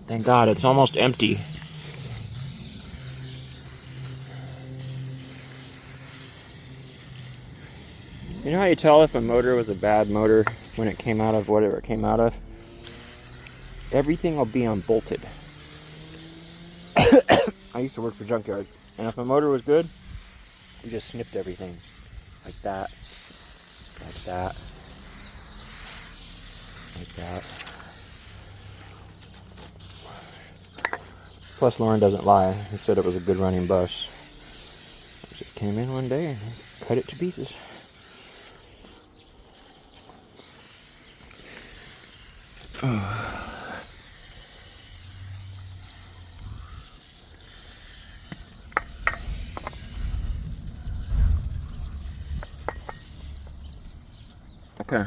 Thank God, it's almost empty. You know how you tell if a motor was a bad motor when it came out of whatever it came out of? Everything will be unbolted. I used to work for junkyards, and if a motor was good, we just snipped everything. Like that. Like that. Like that. Plus, Lauren doesn't lie. He said it was a good running bus. I just came in one day and cut it to pieces. Okay.